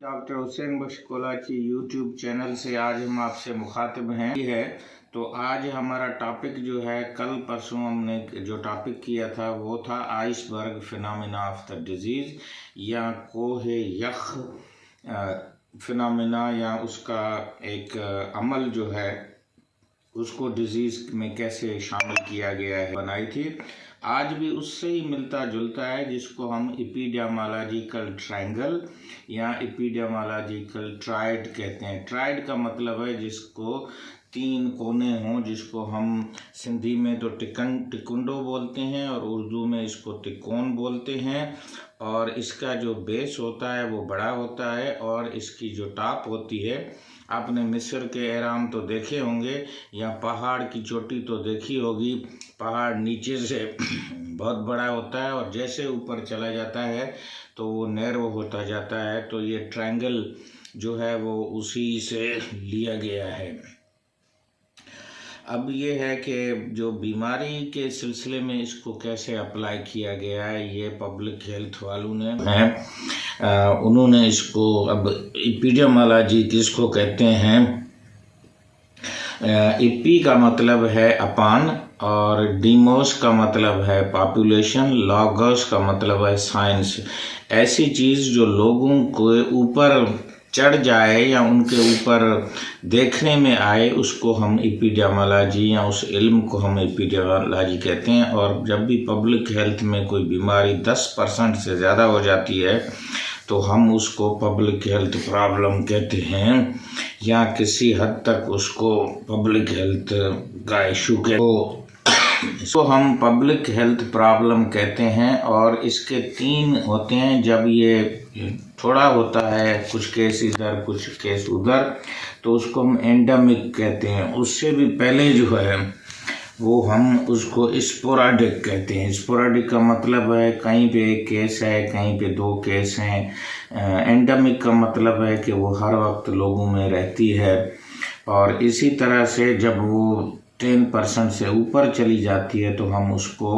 Doctor Hussain बख्श कोलाची YouTube channel से आज हम आपसे मुखातिब हैं तो आज हमारा टॉपिक जो है, कल परसों हमने जो टॉपिक किया था वो था iceberg phenomena of the disease या कोहे यख फिनोमेना, या उसका एक अमल जो है उसको डिजीज़ में कैसे शामिल किया गया है, बनाई थी। आज भी उससे ही मिलता जुलता है, जिसको हम एपिडेमियोलॉजिकल ट्रायंगल या एपिडेमियोलॉजिकल ट्राइड कहते हैं। ट्राइड का मतलब है जिसको 3 कोने हों, जिसको हम सिंधी में तो टिकुंडो बोलते हैं और उर्दू में इसको तिकोन बोलते हैं। और इसका जो बेस होता है वो बड़ा होता है और इसकी जो टॉप होती है, आपने मिस्र के एहराम तो देखे होंगे या पहाड़ की चोटी तो देखी होगी। पहाड़ नीचे से बहुत बड़ा होता है और जैसे ऊपर चला जाता है तो वो नैरो होता जाता है। तो ये ट्रायंगल जो है वो उसी से लिया गया है। अब ये है कि जो बीमारी के सिलसिले में इसको कैसे अप्लाई किया गया है, ये पब्लिक हेल्थ वालों ने उन्होंने इसको, अब एपिडेमियोलॉजी किसको कहते हैं, एपी का मतलब है अपान और डीमोस का मतलब है पॉपुलेशन, लॉगस का मतलब है साइंस। ऐसी चीज़ जो लोगों को ऊपर चढ़ जाए या उनके ऊपर देखने में आए, उसको हम एपिडेमियोलॉजी या उस इल्म को हम एपिडेमियोलॉजी कहते हैं। और जब भी पब्लिक हेल्थ में कोई बीमारी 10% से ज़्यादा हो जाती है तो हम उसको पब्लिक हेल्थ प्रॉब्लम कहते हैं, या किसी हद तक उसको पब्लिक हेल्थ का इशू इसको हम पब्लिक हेल्थ प्रॉब्लम कहते हैं। और इसके 3 होते हैं। जब ये थोड़ा होता है, कुछ केस इधर कुछ केस उधर, तो उसको हम एंडेमिक कहते हैं। उससे भी पहले जो है वो हम उसको स्पोराडिक कहते हैं। स्पोराडिक का मतलब है कहीं पे 1 केस है, कहीं पे 2 केस हैं। एंडेमिक का मतलब है कि वो हर वक्त लोगों में रहती है। और इसी तरह से जब वो 10% से ऊपर चली जाती है तो हम उसको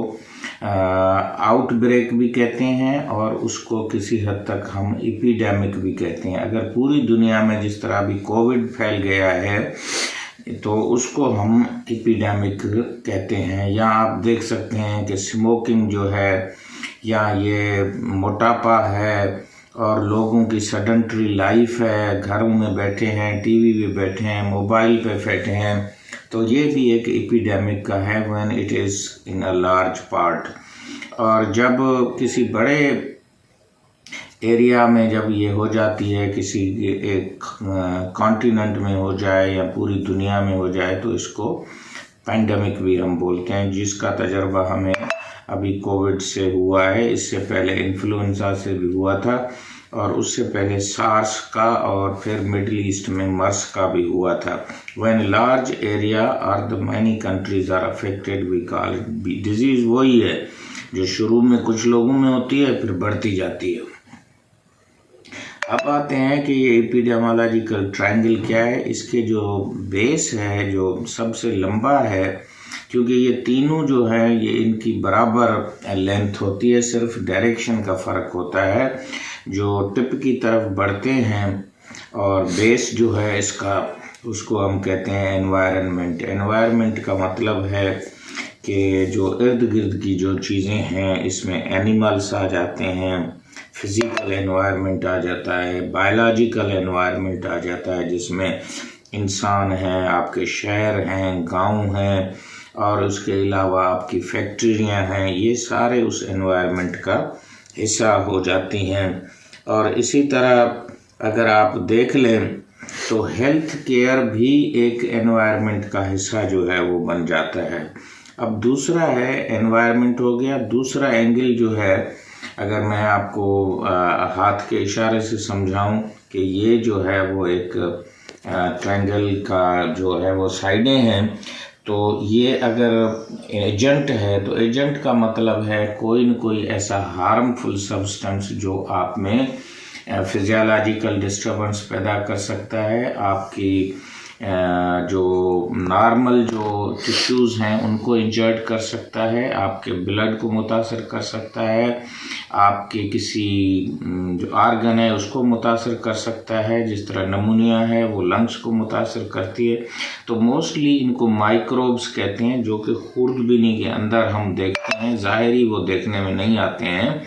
आउटब्रेक भी कहते हैं और उसको किसी हद तक हम एपिडेमिक भी कहते हैं। अगर पूरी दुनिया में जिस तरह अभी कोविड फैल गया है तो उसको हम एपिडेमिक कहते हैं। या आप देख सकते हैं कि स्मोकिंग जो है, या ये मोटापा है और लोगों की सेडेंटरी लाइफ है, घरों में बैठे हैं, टीवी पे बैठे हैं, मोबाइल पे बैठे हैं, तो ये भी एक एपिडेमिक का है when it is in a large part. और जब किसी बड़े एरिया में जब ये हो जाती है, किसी एक कॉन्टिनेंट में हो जाए या पूरी दुनिया में हो जाए, तो इसको पैंडेमिक भी हम बोलते हैं, जिसका तजर्बा हमें अभी कोविड से हुआ है। इससे पहले इन्फ्लुएंजा से भी हुआ था और उससे पहले सार्स का, और फिर मिडिल ईस्ट में मर्स का भी हुआ था। व्हेन लार्ज एरिया और the many countries are affected we call it disease. वही है जो शुरू में कुछ लोगों में होती है फिर बढ़ती जाती है। अब आते हैं कि ये एपिडेमियोलॉजिकल ट्रायंगल क्या है। इसके जो बेस है, जो सबसे लंबा है, क्योंकि ये तीनों जो है ये इनकी बराबर लेंथ होती है, सिर्फ डायरेक्शन का फ़र्क होता है। जो टिप की तरफ बढ़ते हैं और बेस जो है इसका, उसको हम कहते हैं एनवायरनमेंट। एनवायरनमेंट का मतलब है कि जो इर्द गिर्द की जो चीज़ें हैं, इसमें एनिमल्स आ जाते हैं, फिज़िकल एनवायरनमेंट आ जाता है, बायोलॉजिकल एनवायरनमेंट आ जाता है, जिसमें इंसान हैं, आपके शहर हैं, गांव हैं, और उसके अलावा आपकी फैक्ट्रियां हैं। ये सारे उस एनवायरनमेंट का हिस्सा हो जाती हैं। और इसी तरह अगर आप देख लें तो हेल्थ केयर भी एक एनवायरनमेंट का हिस्सा जो है वो बन जाता है। अब दूसरा है, एनवायरनमेंट हो गया। दूसरा एंगल जो है, अगर मैं आपको हाथ के इशारे से समझाऊं कि ये जो है वो एक ट्रायंगल का जो है वो साइडें हैं, तो ये अगर एजेंट है तो एजेंट का मतलब है कोई न कोई ऐसा हार्मफुल सब्सटेंस जो आप में फिजियोलॉजिकल डिस्टर्बेंस पैदा कर सकता है, आपकी जो नॉर्मल जो टिश्यूज़ हैं उनको इंजर्ड कर सकता है, आपके ब्लड को मुतासर कर सकता है, आपके किसी जो आर्गन है उसको मुतासर कर सकता है। जिस तरह नमूनिया है वो लंग्स को मुतासर करती है। तो मोस्टली इनको माइक्रोब्स कहते हैं, जो कि खुर्दबीनी के अंदर हम देखते हैं, ज़ाहिरी वो देखने में नहीं आते हैं,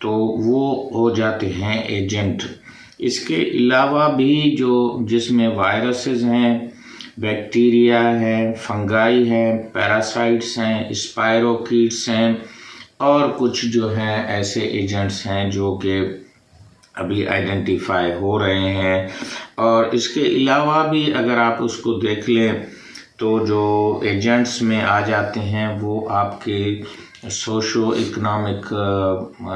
तो वो हो जाते हैं एजेंट। इसके अलावा भी जो जिसमें वायरसेस हैं, बैक्टीरिया है, फंगाई है, पैरासाइट्स हैं, स्पायरोकीट्स हैं और कुछ जो हैं ऐसे एजेंट्स हैं जो कि अभी आइडेंटिफाई हो रहे हैं। और इसके अलावा भी अगर आप उसको देख लें तो जो एजेंट्स में आ जाते हैं वो आपके सोशो इकोनॉमिक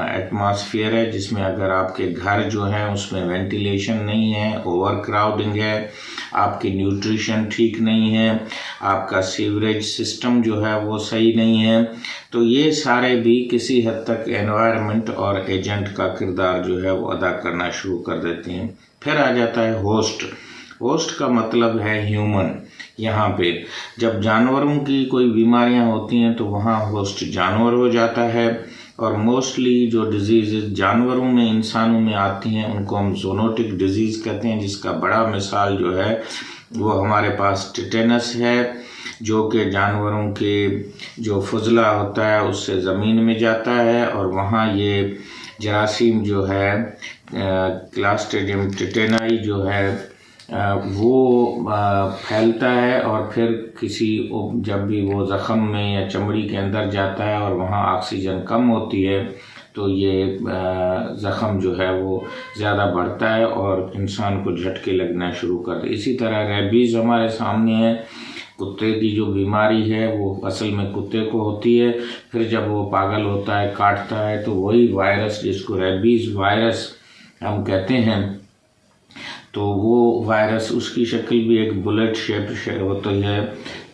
एटमॉस्फेयर है, जिसमें अगर आपके घर जो हैं उसमें वेंटिलेशन नहीं है, ओवर क्राउडिंग है, आपकी न्यूट्रिशन ठीक नहीं है, आपका सीवरेज सिस्टम जो है वो सही नहीं है, तो ये सारे भी किसी हद तक एनवायरनमेंट और एजेंट का किरदार जो है वो अदा करना शुरू कर देते हैं। फिर आ जाता है होस्ट। होस्ट का मतलब है ह्यूमन। यहाँ पे जब जानवरों की कोई बीमारियाँ होती हैं तो वहाँ होस्ट जानवर हो जाता है। और मोस्टली जो डिजीज़ जानवरों में इंसानों में आती हैं उनको हम ज़ूनोटिक डिजीज़ कहते हैं, जिसका बड़ा मिसाल जो है वो हमारे पास टिटेनस है, जो कि जानवरों के जो फजला होता है उससे ज़मीन में जाता है और वहाँ ये जरासीम जो है क्लास्ट्रीडियम टिटेनाई जो है वो फैलता है और फिर जब भी वो ज़ख़म में या चमड़ी के अंदर जाता है और वहाँ ऑक्सीजन कम होती है तो ये ज़ख़म जो है वो ज़्यादा बढ़ता है और इंसान को झटके लगना शुरू कर दे। इसी तरह रेबीज़ हमारे सामने है, कुत्ते की जो बीमारी है वो असल में कुत्ते को होती है, फिर जब वो पागल होता है, काटता है, तो वही वायरस जिसको रेबीज़ वायरस हम कहते हैं, तो वो वायरस उसकी शक्ल भी एक बुलेट शेप होती है,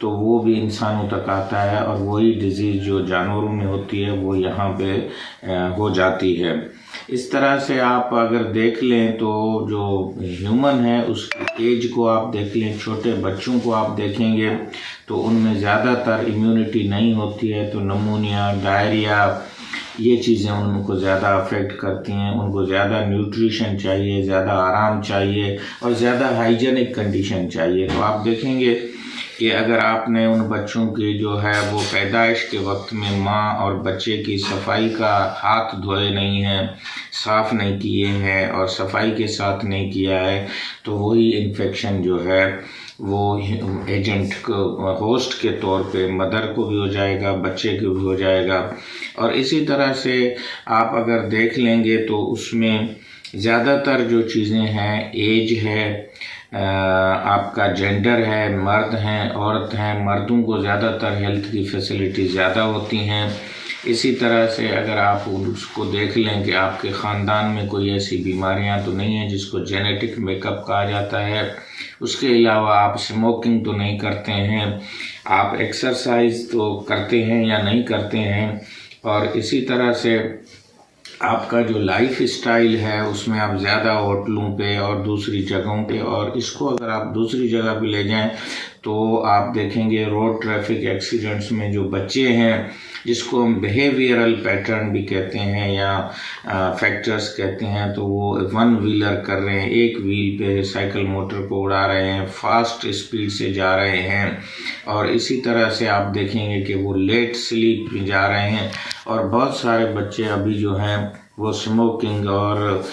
तो वो भी इंसानों तक आता है और वही डिज़ीज़ जो जानवरों में होती है वो यहाँ पे हो जाती है। इस तरह से आप अगर देख लें तो जो ह्यूमन है उसकी एज को आप देख लें, छोटे बच्चों को आप देखेंगे तो उनमें ज़्यादातर इम्यूनिटी नहीं होती है, तो नमूनिया, डायरिया, ये चीज़ें उनको ज़्यादा अफेक्ट करती हैं। उनको ज़्यादा न्यूट्रिशन चाहिए, ज़्यादा आराम चाहिए और ज़्यादा हाइजेनिक कंडीशन चाहिए। तो आप देखेंगे कि अगर आपने उन बच्चों की जो है वो पैदाइश के वक्त में माँ और बच्चे की सफाई का हाथ धोए नहीं हैं, साफ़ नहीं किए हैं और सफाई के साथ नहीं किया है, तो वही इन्फेक्शन जो है वो एजेंट को होस्ट के तौर पे मदर को भी हो जाएगा, बच्चे को भी हो जाएगा। और इसी तरह से आप अगर देख लेंगे तो उसमें ज़्यादातर जो चीज़ें हैं, एज है, आपका जेंडर है, मर्द हैं, औरत हैं, मर्दों को ज़्यादातर हेल्थ की फैसिलिटी ज़्यादा होती हैं। इसी तरह से अगर आप उसको देख लें कि आपके ख़ानदान में कोई ऐसी बीमारियां तो नहीं है जिसको जेनेटिक मेकअप कहा जाता है, उसके अलावा आप स्मोकिंग तो नहीं करते हैं, आप एक्सरसाइज तो करते हैं या नहीं करते हैं, और इसी तरह से आपका जो लाइफ स्टाइल है उसमें आप ज़्यादा होटलों पे और दूसरी जगहों पे, और इसको अगर आप दूसरी जगह पे ले जाएं तो आप देखेंगे रोड ट्रैफिक एक्सीडेंट्स में जो बच्चे हैं, जिसको हम बिहेवियरल पैटर्न भी कहते हैं या फैक्टर्स कहते हैं, तो वो वन व्हीलर कर रहे हैं, एक व्हील पे साइकिल मोटर को उड़ा रहे हैं, फास्ट स्पीड से जा रहे हैं, और इसी तरह से आप देखेंगे कि वो लेट स्लीप में जा रहे हैं। और बहुत सारे बच्चे अभी जो हैं वो स्मोकिंग और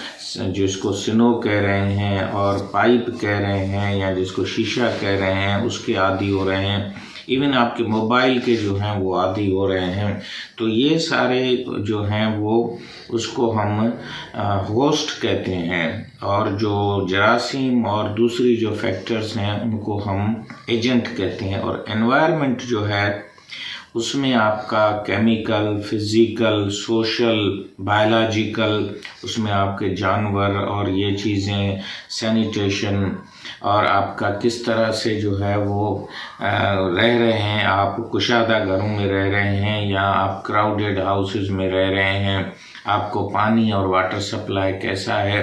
जिसको सिनो कह रहे हैं और पाइप कह रहे हैं या जिसको शीशा कह रहे हैं उसके आदी हो रहे हैं, इवन आपके मोबाइल के जो हैं वो आदी हो रहे हैं। तो ये सारे जो हैं वो उसको हम होस्ट कहते हैं, और जो जरासीम और दूसरी जो फैक्टर्स हैं उनको हम एजेंट कहते हैं। और एनवायरनमेंट जो है उसमें आपका केमिकल, फिज़िकल, सोशल, बायोलॉजिकल, उसमें आपके जानवर और ये चीज़ें, सैनिटेशन, और आपका किस तरह से जो है वो रह रहे हैं, आप कुशादा घरों में रह रहे हैं या आप क्राउडेड हाउसेस में रह रहे हैं, आपको पानी और वाटर सप्लाई कैसा है,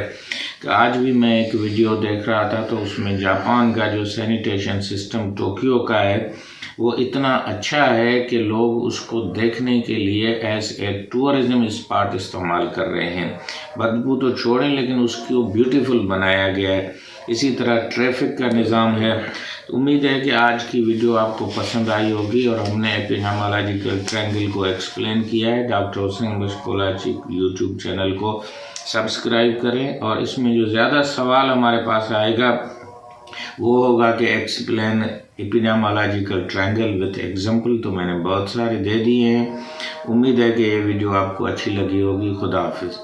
कि आज भी मैं एक वीडियो देख रहा था तो उसमें जापान का जो सैनिटेशन सिस्टम टोक्यो का है वो इतना अच्छा है कि लोग उसको देखने के लिए एज ए टूरिज्म स्पॉट इस्तेमाल कर रहे हैं। बदबू तो छोड़ें लेकिन उसको ब्यूटीफुल बनाया गया है। इसी तरह ट्रैफिक का निज़ाम है। उम्मीद है कि आज की वीडियो आपको पसंद आई होगी और हमने एपिडेमियोलॉजिकल ट्रायंगल को एक्सप्लेन किया है। डॉक्टर हुसैन बशकोलाची यूट्यूब चैनल को सब्सक्राइब करें और इसमें जो ज़्यादा सवाल हमारे पास आएगा वो होगा कि explain epidemiological triangle with example, तो मैंने बहुत सारे दे दिए हैं। उम्मीद है कि ये वीडियो आपको अच्छी लगी होगी। खुदा हाफिज़।